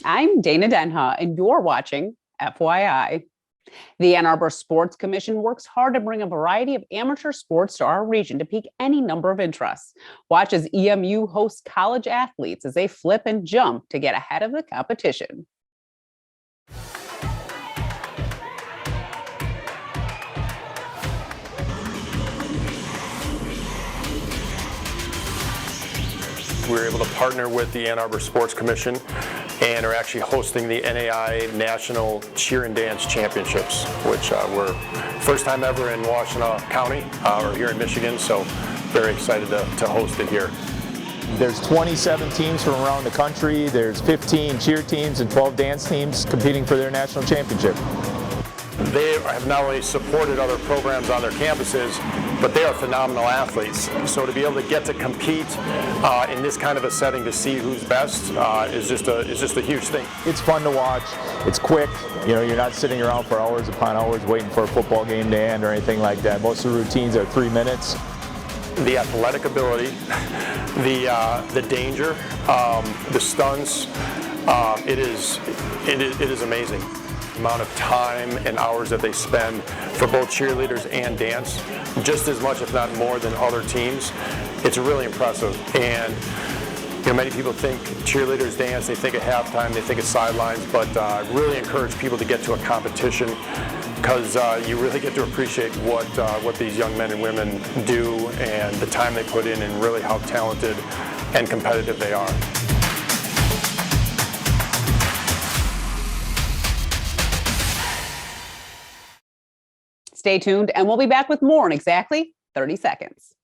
I'm Dana Denha, and you're watching FYI. The Ann Arbor Sports Commission works hard to bring a variety of amateur sports to our region to pique any number of interests. Watch as EMU hosts college athletes as they flip and jump to get ahead of the competition. We were able to partner with the Ann Arbor Sports Commission and are actually hosting the NAIA National Cheer and Dance Championships, which were first time ever in Washtenaw County or here in Michigan, so very excited to host it here. There's 27 teams from around the country. There's 15 cheer teams and 12 dance teams competing for their national championship. They have not only supported other programs on their campuses, but they are phenomenal athletes. So to be able to get to compete in this kind of a setting to see who's best is just a huge thing. It's fun to watch. It's quick. You know, you're not sitting around for hours upon hours waiting for a football game to end or anything like that. Most of the routines are 3 minutes. The athletic ability, the danger, the stunts, it is amazing. Amount of time and hours that they spend for both cheerleaders and dance, just as much if not more than other teams. It's really impressive. And you know, many people think cheerleaders dance, they think of halftime, they think of sidelines, but I really encourage people to get to a competition because you really get to appreciate what these young men and women do and the time they put in and really how talented and competitive they are. Stay tuned, and we'll be back with more in exactly 30 seconds.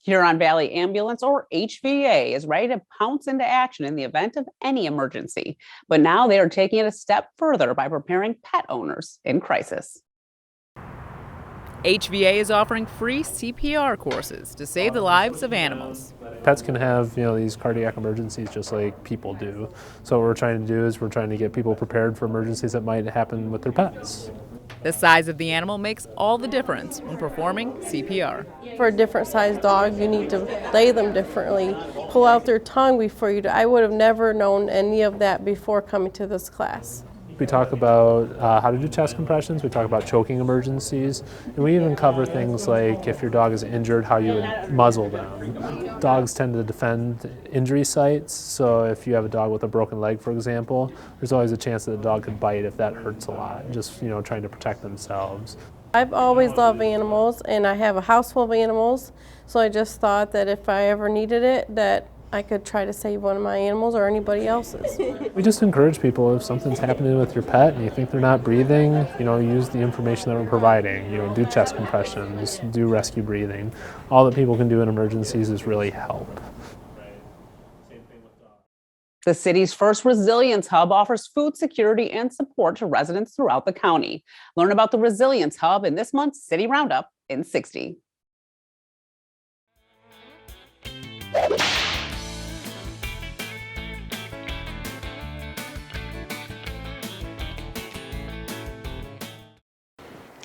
Huron Valley Ambulance, or HVA, is ready to pounce into action in the event of any emergency. But now they are taking it a step further by preparing pet owners in crisis. HVA is offering free CPR courses to save the lives of animals. Pets can have, these cardiac emergencies just like people do. So what we're trying to do is we're trying to get people prepared for emergencies that might happen with their pets. The size of the animal makes all the difference when performing CPR. For a different sized dog, you need to lay them differently, pull out their tongue before you do. I would have never known any of that before coming to this class. We talk about how to do chest compressions, we talk about choking emergencies, and we even cover things like if your dog is injured, how you would muzzle them. Dogs tend to defend injury sites, so if you have a dog with a broken leg, for example, there's always a chance that the dog could bite if that hurts a lot, just trying to protect themselves. I've always loved animals, and I have a house full of animals, so I just thought that if I ever needed it, that I could try to save one of my animals or anybody else's. We just encourage people, if something's happening with your pet and you think they're not breathing, use the information that we're providing. Do chest compressions, do rescue breathing. All that people can do in emergencies is really help. The city's first Resilience Hub offers food security and support to residents throughout the county. Learn about the Resilience Hub in this month's City Roundup in 60.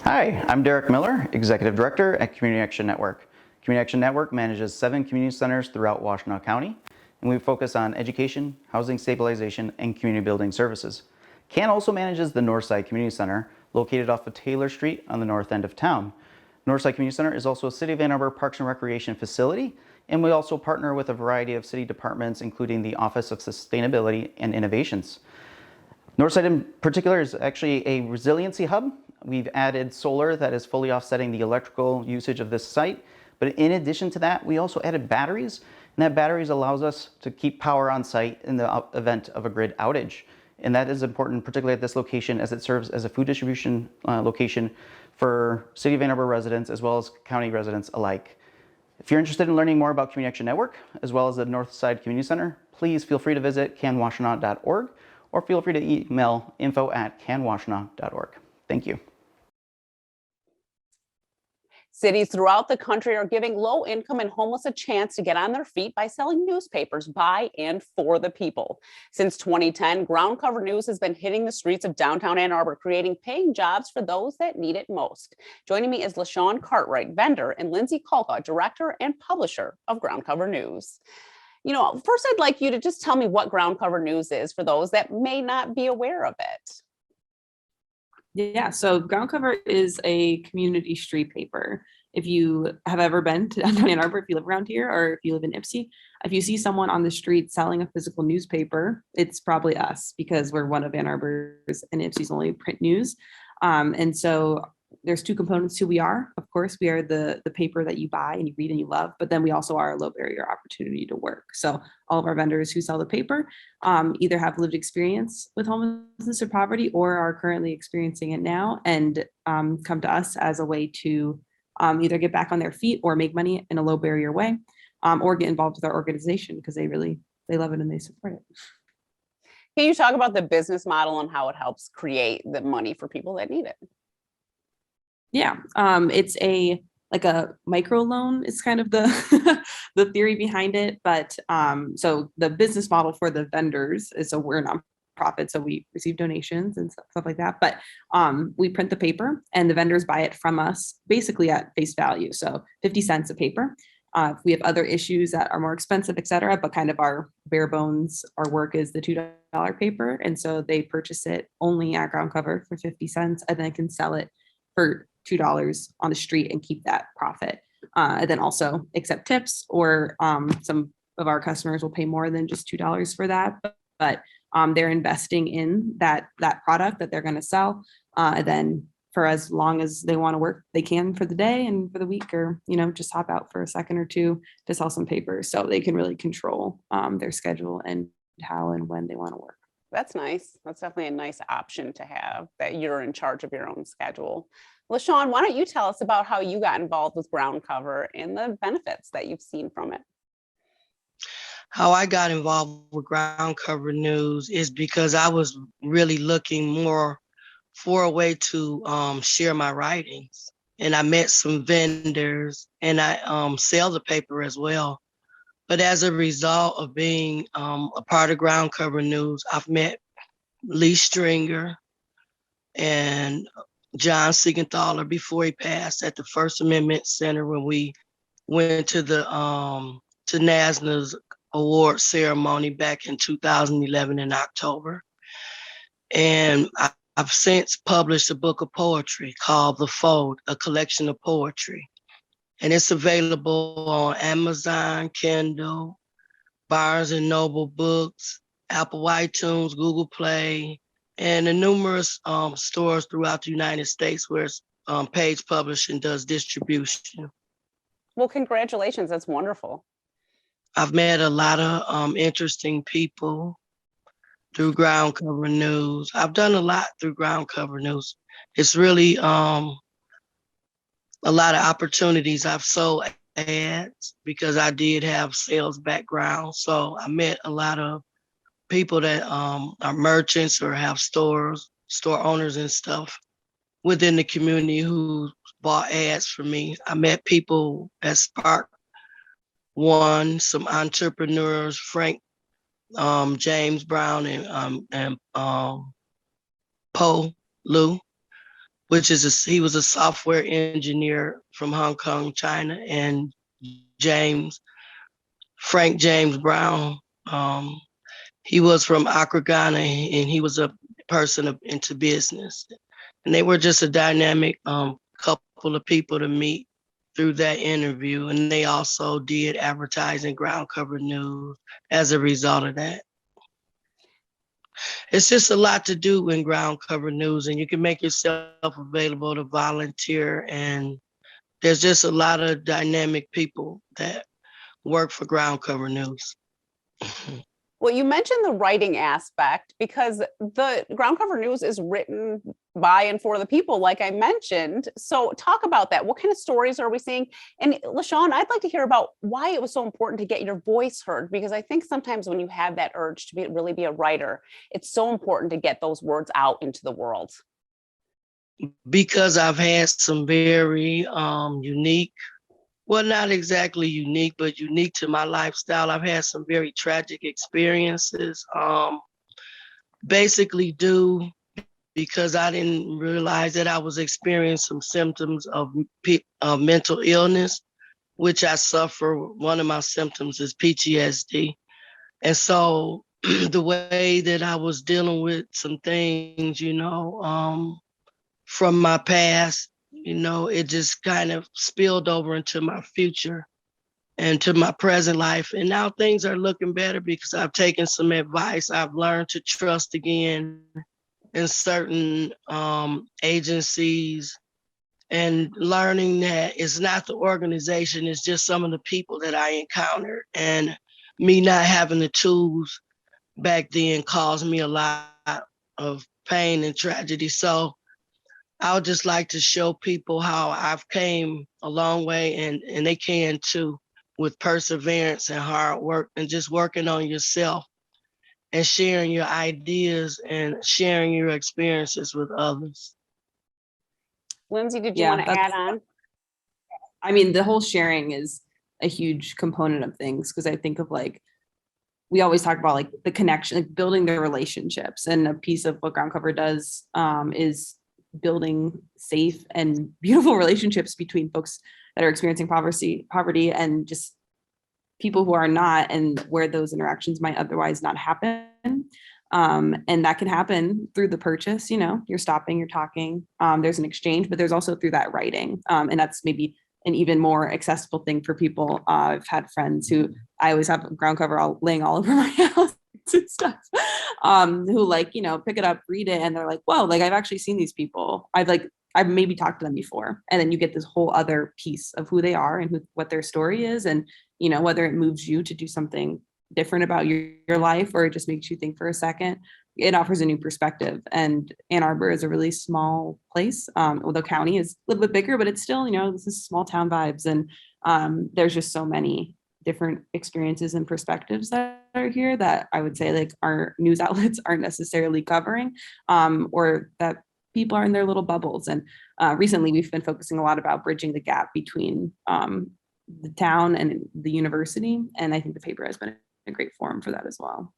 Hi, I'm Derek Miller, Executive Director at Community Action Network. Community Action Network manages 7 community centers throughout Washtenaw County, and we focus on education, housing stabilization, and community building services. CAN also manages the Northside Community Center, located off of Taylor Street on the north end of town. Northside Community Center is also a City of Ann Arbor Parks and Recreation facility, and we also partner with a variety of city departments, including the Office of Sustainability and Innovations. Northside in particular is actually a resiliency hub. We've added solar that is fully offsetting the electrical usage of this site. But in addition to that, we also added batteries, and that batteries allows us to keep power on site in the event of a grid outage. And that is important, particularly at this location, as it serves as a food distribution location for City of Ann Arbor residents as well as county residents alike. If you're interested in learning more about Community Action Network, as well as the Northside Community Center, please feel free to visit canwashtenaw.org or feel free to email info@canwashtenaw.org. Thank you. Cities throughout the country are giving low-income and homeless a chance to get on their feet by selling newspapers by and for the people. Since 2010, Groundcover News has been hitting the streets of downtown Ann Arbor, creating paying jobs for those that need it most. Joining me is Shawn Cartwright, vendor, and Lindsay Calka, director and publisher of Groundcover News. First I'd like you to just tell me what Groundcover News is for those that may not be aware of it. Yeah, so Groundcover is a community street paper. If you have ever been to downtown Ann Arbor, if you live around here, or if you live in Ipsy, if you see someone on the street selling a physical newspaper, it's probably us because we're one of Ann Arbor's and Ipsy's only print news. And so there's two components to who we are. Of course, we are the paper that you buy and you read and you love, but then we also are a low barrier opportunity to work. So all of our vendors who sell the paper either have lived experience with homelessness or poverty or are currently experiencing it now and come to us as a way to either get back on their feet or make money in a low barrier way or get involved with our organization because they love it and they support it. Can you talk about the business model and how it helps create the money for people that need it? Yeah, it's a micro loan is kind of the the theory behind it. But so the business model for the vendors is, so we're a nonprofit, so we receive donations and stuff like that. But we print the paper and the vendors buy it from us basically at face value. So 50 cents a paper. If we have other issues that are more expensive, et cetera, but kind of our bare bones, our work is the $2 paper. And so they purchase it only at Groundcover for 50 cents and then can sell it for $2 on the street and keep that profit. And then also accept tips, or some of our customers will pay more than just $2 for that, but they're investing in that product that they're going to sell. And then for as long as they want to work, they can for the day and for the week, or just hop out for a second or two to sell some papers. So they can really control their schedule and how and when they want to work. That's nice. That's definitely a nice option to have, that you're in charge of your own schedule. Well, Shawn, why don't you tell us about how you got involved with Groundcover and the benefits that you've seen from it? How I got involved with Groundcover News is because I was really looking more for a way to share my writings. And I met some vendors and I sell the paper as well. But as a result of being a part of Groundcover News, I've met Lee Stringer and John Siegenthaler before he passed at the First Amendment Center when we went to the to NASNA's award ceremony back in 2011 in October. And I've since published a book of poetry called The Fold, a collection of poetry. And it's available on Amazon, Kindle, Barnes and Noble Books, Apple iTunes, Google Play, and the numerous stores throughout the United States where Page Publishing does distribution. Well, congratulations. That's wonderful. I've met a lot of interesting people through Groundcover News. I've done a lot through Groundcover News. It's really a lot of opportunities. I've sold ads because I did have sales background. So I met a lot of people that are merchants or have store owners and stuff within the community who bought ads from me. I met people that sparked some entrepreneurs, Frank James Brown and Po Lu, he was a software engineer from Hong Kong, China, and Frank James Brown, he was from Accra, Ghana, and he was a person into business. And they were just a dynamic couple of people to meet through that interview. And they also did advertising Groundcover News as a result of that. It's just a lot to do in Groundcover News, and you can make yourself available to volunteer. And there's just a lot of dynamic people that work for Groundcover News. Well, you mentioned the writing aspect because the Ground Cover News is written by and for the people, like I mentioned. So talk about that. What kind of stories are we seeing? And LaShawn, I'd like to hear about why it was so important to get your voice heard, because I think sometimes when you have that urge to really be a writer, it's so important to get those words out into the world. Because I've had some very unique, well, not exactly unique, but unique to my lifestyle. I've had some very tragic experiences, basically due because I didn't realize that I was experiencing some symptoms of mental illness, which I suffer. One of my symptoms is PTSD. And so the way that I was dealing with some things, from my past, it just kind of spilled over into my future and to my present life. And now things are looking better because I've taken some advice. I've learned to trust again in certain agencies, and learning that it's not the organization, it's just some of the people that I encountered. And me not having the tools back then caused me a lot of pain and tragedy. So I would just like to show people how I've came a long way, and they can too, with perseverance and hard work and just working on yourself and sharing your ideas and sharing your experiences with others. Lindsay, did you want to add on? I mean, the whole sharing is a huge component of things, because I think of like, we always talk about like the connection, like building their relationships. And a piece of what Groundcover does is building safe and beautiful relationships between folks that are experiencing poverty and just people who are not, and where those interactions might otherwise not happen. And that can happen through the purchase, you're stopping, you're talking, there's an exchange, but there's also through that writing. And that's maybe an even more accessible thing for people. I've had friends who, I always have Groundcover laying all over my house and stuff, who pick it up, read it, and they're like, whoa, like I've actually seen these people. I've maybe talked to them before. And then you get this whole other piece of who they are and what their story is. And, whether it moves you to do something different about your life, or it just makes you think for a second, it offers a new perspective. And Ann Arbor is a really small place. Although county is a little bit bigger, but it's still, this is small town vibes. And there's just so many different experiences and perspectives that are here that I would say like our news outlets aren't necessarily covering, or that people are in their little bubbles. And recently we've been focusing a lot about bridging the gap between the town and the university. And I think the paper has been a great forum for that as well.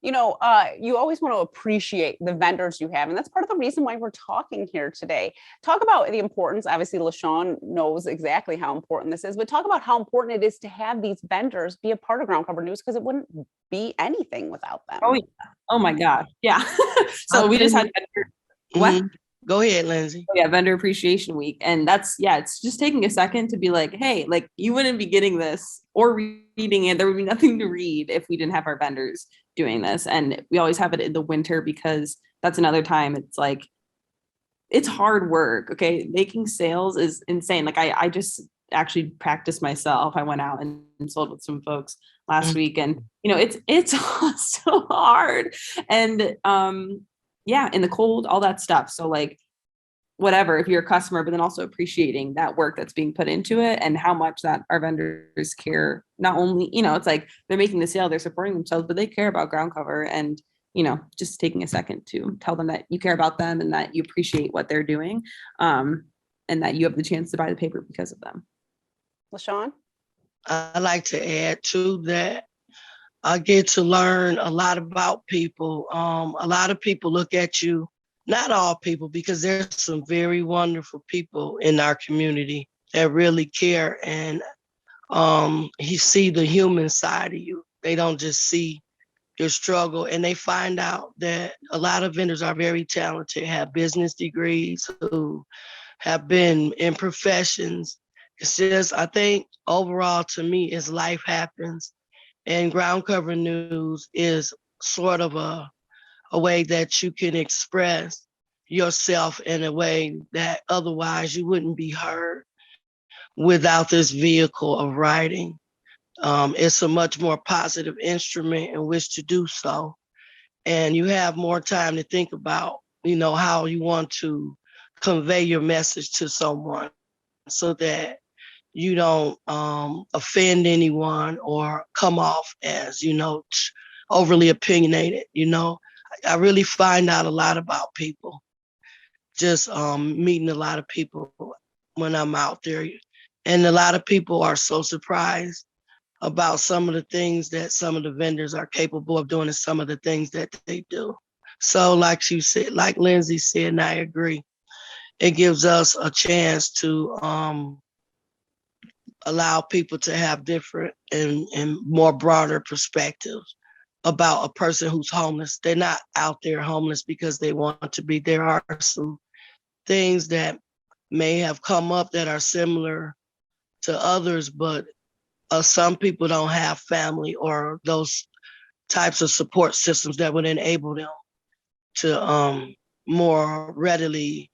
You always want to appreciate the vendors you have. And that's part of the reason why we're talking here today. Talk about the importance. Obviously, LaShawn knows exactly how important this is, but talk about how important it is to have these vendors be a part of Groundcover News, because it wouldn't be anything without them. Oh, yeah. Oh my gosh. Yeah. So we just had what? Go ahead, Lindsay. Oh, yeah, Vendor Appreciation Week. And it's just taking a second to be like, hey, like you wouldn't be getting this or reading it. There would be nothing to read if we didn't have our vendors doing this. And we always have it in the winter because that's another time. It's like, it's hard work. Okay. Making sales is insane. Like I just actually practiced myself. I went out and sold with some folks last week, and it's so hard. And in the cold, all that stuff. So like whatever, if you're a customer, but then also appreciating that work that's being put into it and how much that our vendors care. Not only, it's like they're making the sale, they're supporting themselves, but they care about Groundcover, and, just taking a second to tell them that you care about them and that you appreciate what they're doing, and that you have the chance to buy the paper because of them. LaShawn? I'd like to add to that. I get to learn a lot about people. A lot of people look at you, not all people, because there's some very wonderful people in our community that really care, and you see the human side of you. They don't just see your struggle, and they find out that a lot of vendors are very talented, have business degrees, who have been in professions. It's just, I think overall to me is life happens. And Groundcover News is sort of a way that you can express yourself in a way that otherwise you wouldn't be heard without this vehicle of writing. it's a much more positive instrument in which to do so. And you have more time to think about, how you want to convey your message to someone so that you don't offend anyone or come off as, overly opinionated. I really find out a lot about people, just meeting a lot of people when I'm out there. And a lot of people are so surprised about some of the things that some of the vendors are capable of doing and some of the things that they do. So like you said, like Lindsay said, and I agree, it gives us a chance to allow people to have different and more broader perspectives about a person who's homeless. They're not out there homeless because they want to be. There are some things that may have come up that are similar to others, but some people don't have family or those types of support systems that would enable them to more readily,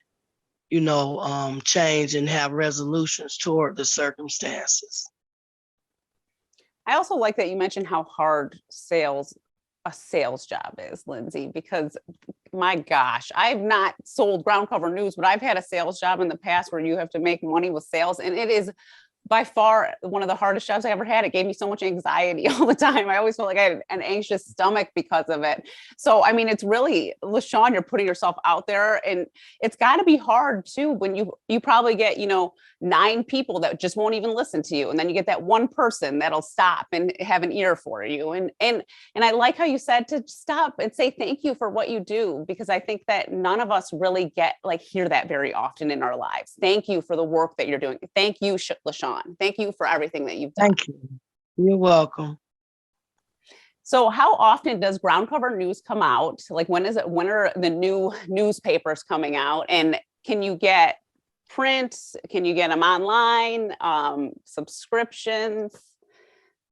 change and have resolutions toward the circumstances. I also like that you mentioned how hard a sales job is, Lindsay, because my gosh, I've not sold ground cover news, but I've had a sales job in the past where you have to make money with sales. And it is by far one of the hardest jobs I ever had. It gave me so much anxiety all the time. I always felt like I had an anxious stomach because of it. So, I mean, it's really, LaShawn, you're putting yourself out there, and it's got to be hard too when you probably get, 9 people that just won't even listen to you. And then you get that one person that'll stop and have an ear for you. And I like how you said to stop and say thank you for what you do, because I think that none of us really hear that very often in our lives. Thank you for the work that you're doing. Thank you, LaShawn. Thank you for everything that you've done. Thank you. You're welcome. So how often does ground cover news come out? Like when are the new newspapers coming out? And can you get print? Can you get them online? Subscriptions?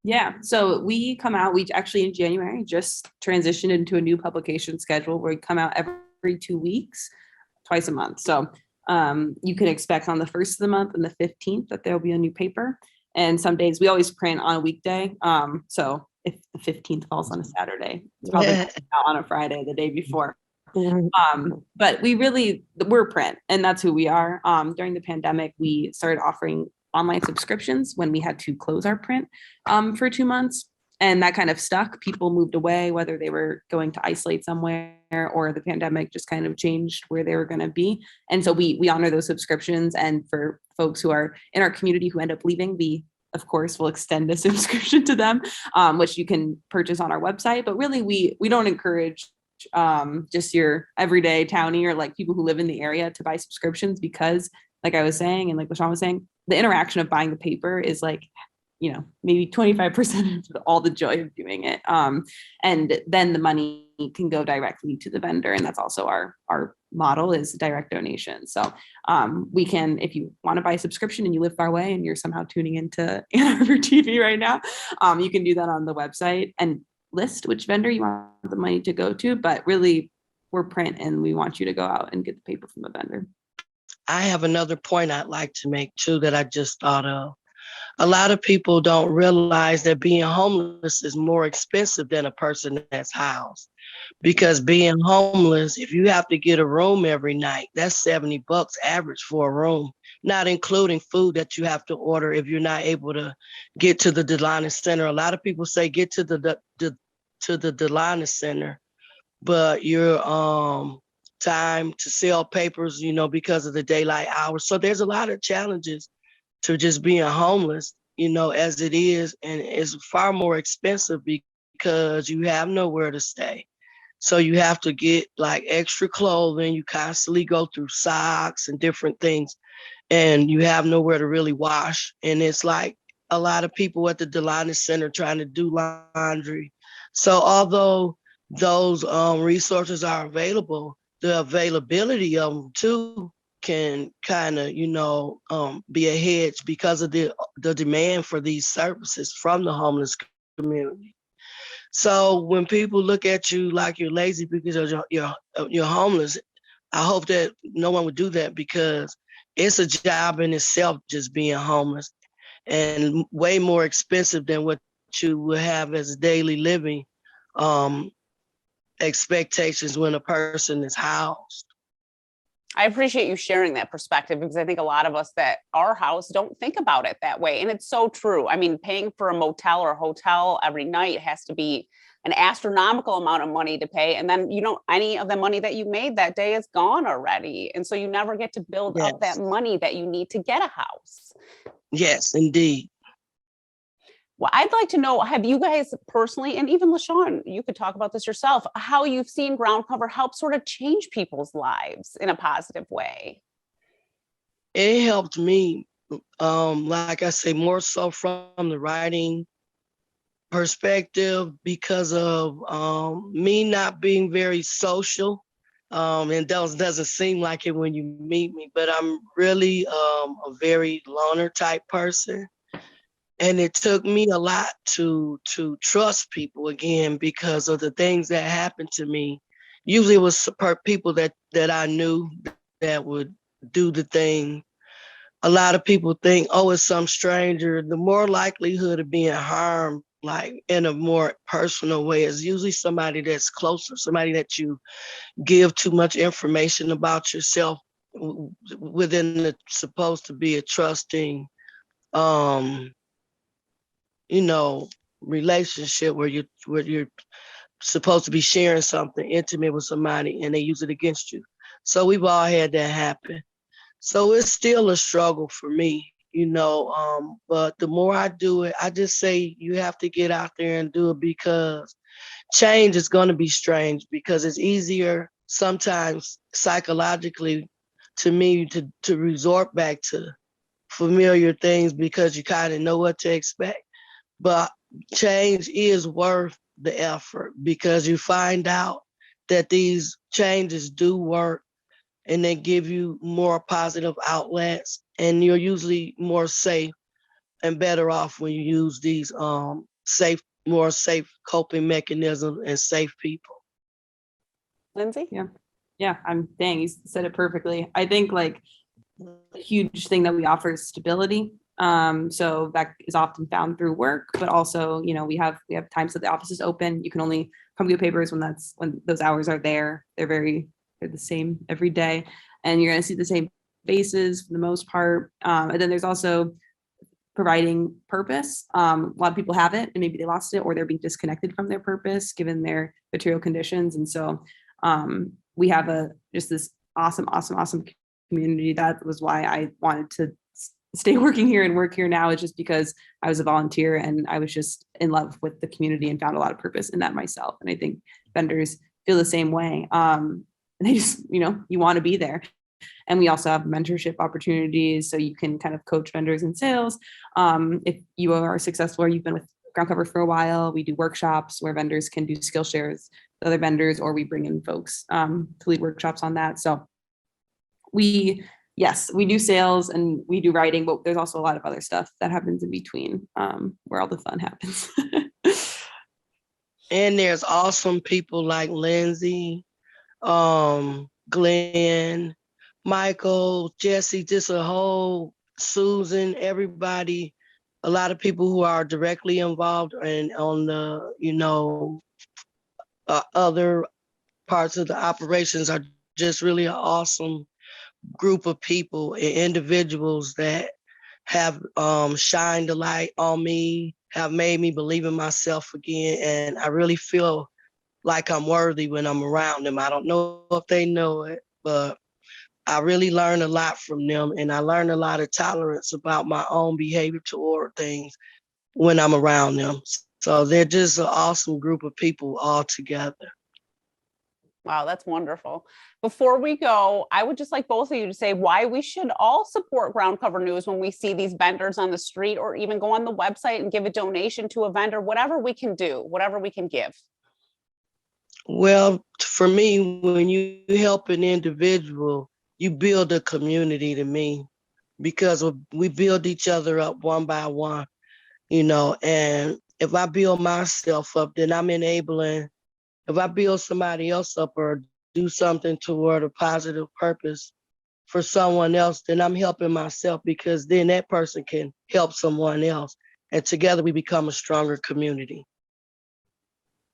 Yeah, so we come out, we actually in January just transitioned into a new publication schedule where we come out every 2 weeks, twice a month. So you can expect on the 1st of the month and the 15th that there'll be a new paper. And some days we always print on a weekday. So if the 15th falls on a Saturday, it's probably out on a Friday the day before. But we're print, and that's who we are. During the pandemic, we started offering online subscriptions when we had to close our print for 2 months. And that kind of stuck. People moved away, whether they were going to isolate somewhere or the pandemic just kind of changed where they were going to be. And so we honor those subscriptions. And for folks who are in our community who end up leaving, we, of course, will extend the subscription to them, which you can purchase on our website. But really, we don't encourage just your everyday townie or like people who live in the area to buy subscriptions, because like I was saying, and like LaShawn was saying, the interaction of buying the paper is like, maybe 25% of all the joy of doing it. And then the money can go directly to the vendor. And that's also our model is direct donation. So we can, if you want to buy a subscription and you live far away and you're somehow tuning into Ann Arbor TV right now, you can do that on the website and list which vendor you want the money to go to. But really, we're print and we want you to go out and get the paper from the vendor. I have another point I'd like to make too that I just thought of. A lot of people don't realize that being homeless is more expensive than a person that's housed. Because being homeless, if you have to get a room every night, that's $70 average for a room, not including food that you have to order if you're not able to get to the Delana Center. A lot of people say get to the Delana Center, but your time to sell papers, because of the daylight hours. So there's a lot of challenges to just being homeless, as it is. And it's far more expensive because you have nowhere to stay. So you have to get like extra clothing. You constantly go through socks and different things, and you have nowhere to really wash. And it's like a lot of people at the Delana Center trying to do laundry. So although those resources are available, the availability of them too can kind of, be a hedge because of the demand for these services from the homeless community. So when people look at you like you're lazy because you're homeless, I hope that no one would do that, because it's a job in itself just being homeless. and way more expensive than what you would have as daily living expectations when a person is housed. I appreciate you sharing that perspective, because I think a lot of us that are housed don't think about it that way. And it's so true. I mean, paying for a motel or a hotel every night has to be an astronomical amount of money to pay. And then, any of the money that you made that day is gone already. And so you never get to build up that money that you need to get a house. Yes, indeed. Well, I'd like to know, have you guys personally, and even LaShawn, you could talk about this yourself, how you've seen Groundcover help sort of change people's lives in a positive way? It helped me, like I say, more so from the writing perspective, because of me not being very social. And doesn't seem like it when you meet me, but I'm really a very loner type person. And it took me a lot to trust people again, because of the things that happened to me. Usually it was people that I knew that would do the thing. A lot of people think, oh, it's some stranger. The more likelihood of being harmed, like in a more personal way, is usually somebody that's closer, somebody that you give too much information about yourself within the supposed to be a trusting relationship where you're supposed to be sharing something intimate with somebody and they use it against you. So we've all had that happen. So it's still a struggle for me, but the more I do it, I just say you have to get out there and do it, because change is going to be strange, because it's easier sometimes psychologically to me to resort back to familiar things, because you kind of know what to expect. But change is worth the effort, because you find out that these changes do work and they give you more positive outlets, and you're usually more safe and better off when you use these more safe coping mechanisms and safe people. Lindsay? Yeah, I'm dang, you said it perfectly. I think like a huge thing that we offer is stability. So that is often found through work, but also, we have times that the office is open. You can only come get papers when those hours are there. They're the same every day, and you're going to see the same faces for the most part. And then there's also providing purpose. A lot of people have it and maybe they lost it, or they're being disconnected from their purpose given their material conditions. And so we have just this awesome community. That was why I wanted to stay working here and work here now, is just because I was a volunteer and I was just in love with the community and found a lot of purpose in that myself. And I think vendors feel the same way. And they just, you want to be there. And we also have mentorship opportunities, so you can kind of coach vendors in sales. If you are successful or you've been with Groundcover for a while, we do workshops where vendors can do skill shares with other vendors, or we bring in folks to lead workshops on that. So we do sales and we do writing, but there's also a lot of other stuff that happens in between, where all the fun happens. And there's awesome people like Lindsay, Glenn, Michael, Jesse, just a whole Susan, everybody, a lot of people who are directly involved and on the, other parts of the operations are just really an awesome group of people and individuals that have shined a light on me, have made me believe in myself again. And I really feel like I'm worthy when I'm around them. I don't know if they know it, but I really learn a lot from them, and I learn a lot of tolerance about my own behavior toward things when I'm around them. So they're just an awesome group of people all together. Wow, that's wonderful. Before we go, I would just like both of you to say why we should all support Groundcover News when we see these vendors on the street, or even go on the website and give a donation to a vendor, whatever we can do, whatever we can give. Well, for me, when you help an individual, you build a community to me, because we build each other up one by one, and if I build myself up, then I'm enabling. If I build somebody else up or do something toward a positive purpose, for someone else, then I'm helping myself, because then that person can help someone else. And together we become a stronger community.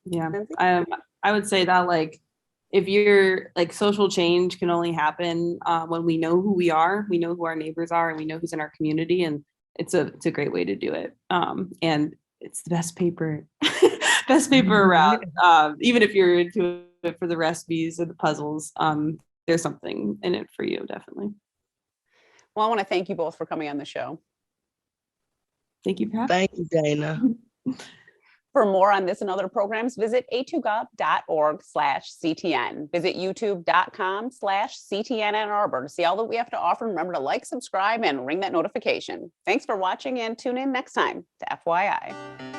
Yeah, Lindsay? I would say that, like, if you're like, social change can only happen when we know who we are, we know who our neighbors are, and we know who's in our community, and it's a great way to do it. And it's the best paper, best paper around. Even if you're into it for the recipes or the puzzles, there's something in it for you, definitely. Well, I want to thank you both for coming on the show. Thank you for having Thank you, Dana. For more on this and other programs, visit a2gov.org/CTN. Visit youtube.com/CTN Ann Arbor to see all that we have to offer. Remember to like, subscribe, and ring that notification. Thanks for watching, and tune in next time to FYI.